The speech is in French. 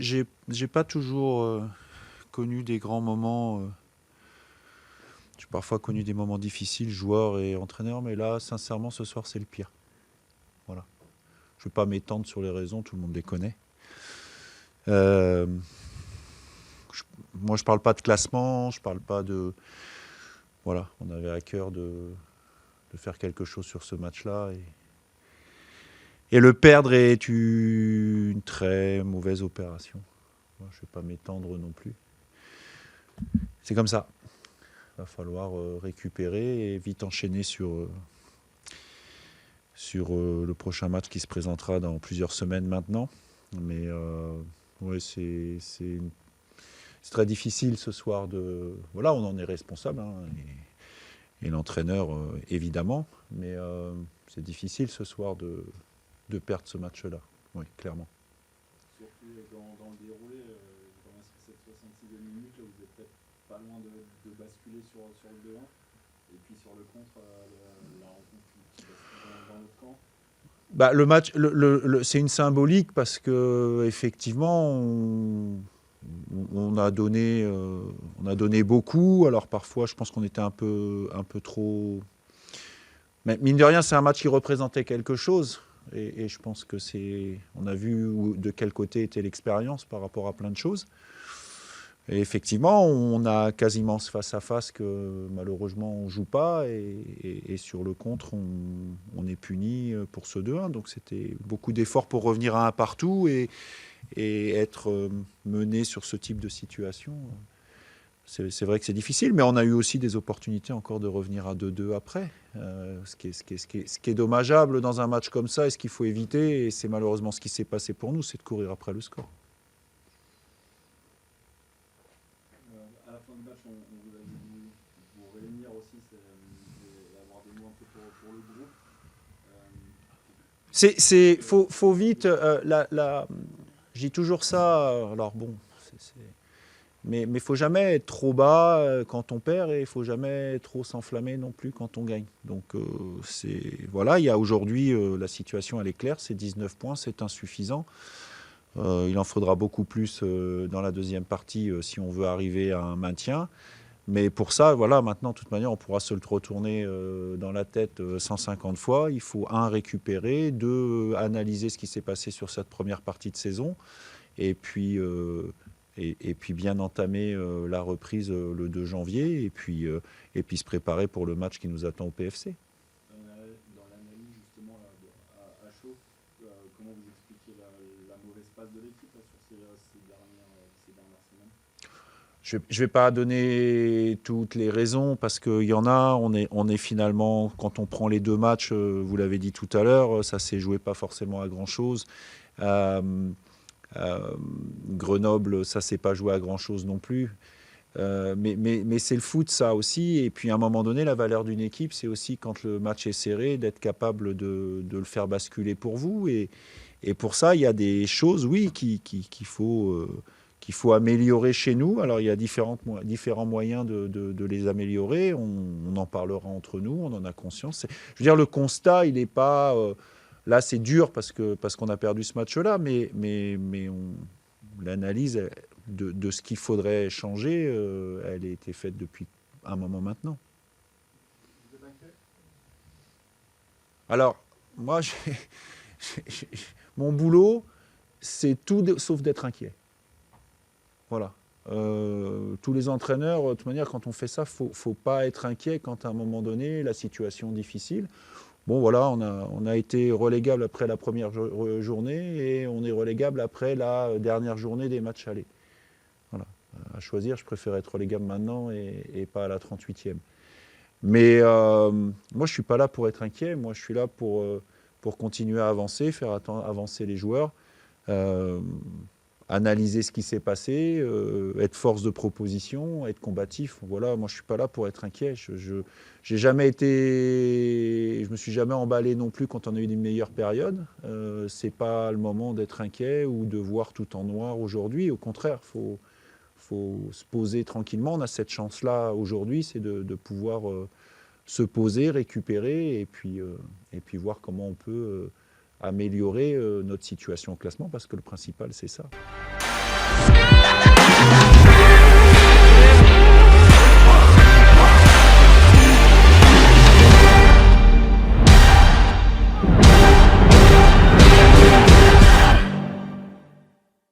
j'ai pas toujours connu des grands moments. J'ai parfois connu des moments difficiles, joueur et entraîneur, mais là, sincèrement, ce soir, c'est le pire. Voilà. Je ne vais pas m'étendre sur les raisons, tout le monde les connaît. Euh, Moi, je parle pas de classement, je parle pas de. Voilà, on avait à cœur de faire quelque chose sur ce match-là. Et le perdre est une très mauvaise opération. Moi, je ne vais pas m'étendre non plus. C'est comme ça. Il va falloir récupérer et vite enchaîner sur le prochain match qui se présentera dans plusieurs semaines maintenant. Mais ouais, c'est très difficile ce soir de. Voilà, on en est responsable, hein, et l'entraîneur évidemment, mais c'est difficile ce soir de perdre ce match-là. Oui, clairement. Surtout dans le déroulé, dans cette 66e minute, là, vous êtes peut-être pas loin de basculer sur le 2-1. Et puis sur le contre, la rencontre qui bascule dans notre camp. Bah, le match, c'est une symbolique parce que effectivement, on a donné beaucoup. Alors parfois, je pense qu'on était un peu trop. Mais mine de rien, c'est un match qui représentait quelque chose. Et je pense que on a vu de quel côté était l'expérience par rapport à plein de choses. Et effectivement, on a quasiment ce face-à-face que malheureusement on ne joue pas. Et sur le contre, on est puni pour ce 2-1. Donc c'était beaucoup d'efforts pour revenir à un partout et être mené sur ce type de situation. C'est vrai que c'est difficile, mais on a eu aussi des opportunités encore de revenir à 2-2 après. Ce qui est dommageable dans un match comme ça et ce qu'il faut éviter, et c'est malheureusement ce qui s'est passé pour nous, c'est de courir après le score. À la fin du match, on vous a dit vous réunir aussi, et avoir des mots un peu pour le groupe. Faut vite. Je dis toujours ça. Alors bon, mais il ne faut jamais être trop bas quand on perd et il ne faut jamais trop s'enflammer non plus quand on gagne. Donc voilà, il y a aujourd'hui la situation elle est claire, c'est 19 points, c'est insuffisant. Il en faudra beaucoup plus dans la deuxième partie si on veut arriver à un maintien. Mais pour ça, voilà, maintenant, de toute manière, on pourra se le retourner dans la tête 150 fois. Il faut, un, récupérer, deux, analyser ce qui s'est passé sur cette première partie de saison, et puis bien entamer la reprise le 2 janvier, et puis se préparer pour le match qui nous attend au PFC. Dans l'analyse justement à chaud, comment vous expliquez la mauvaise passe de l'équipe sur ces dernières semaines? Je ne vais pas donner toutes les raisons parce qu'il y en a, on est finalement, quand on prend les deux matchs, vous l'avez dit tout à l'heure, ça s'est joué pas forcément à grand-chose. Grenoble, ça s'est pas joué à grand-chose non plus. Mais c'est le foot, ça aussi. Et puis à un moment donné, la valeur d'une équipe, c'est aussi quand le match est serré, d'être capable de le faire basculer pour vous. Et pour ça, il y a des choses, oui, qu'il faut améliorer chez nous. Alors il y a différents moyens de les améliorer. On en parlera entre nous, on en a conscience. Je veux dire, le constat, il n'est pas... là, c'est dur parce qu'on a perdu ce match-là, mais l'analyse de ce qu'il faudrait changer, elle a été faite depuis un moment maintenant. Vous êtes inquiet? Alors, moi, mon boulot, c'est tout sauf d'être inquiet. Voilà. Tous les entraîneurs, de toute manière, quand on fait ça, il ne faut pas être inquiet quand à un moment donné, la situation est difficile. Bon, voilà, on a été relégable après la première journée et on est relégable après la dernière journée des matchs allés. Voilà. À choisir, je préfère être relégable maintenant et pas à la 38e. Mais moi, je ne suis pas là pour être inquiet. Moi, je suis là pour continuer à avancer, faire avancer les joueurs. Analyser ce qui s'est passé, être force de proposition, être combatif. Voilà, moi je suis pas là pour être inquiet. Je me suis jamais emballé non plus quand on a eu des meilleures périodes. C'est pas le moment d'être inquiet ou de voir tout en noir aujourd'hui. Au contraire, faut se poser tranquillement. On a cette chance-là aujourd'hui, c'est de pouvoir se poser, récupérer et puis voir comment on peut améliorer notre situation au classement, parce que le principal c'est ça.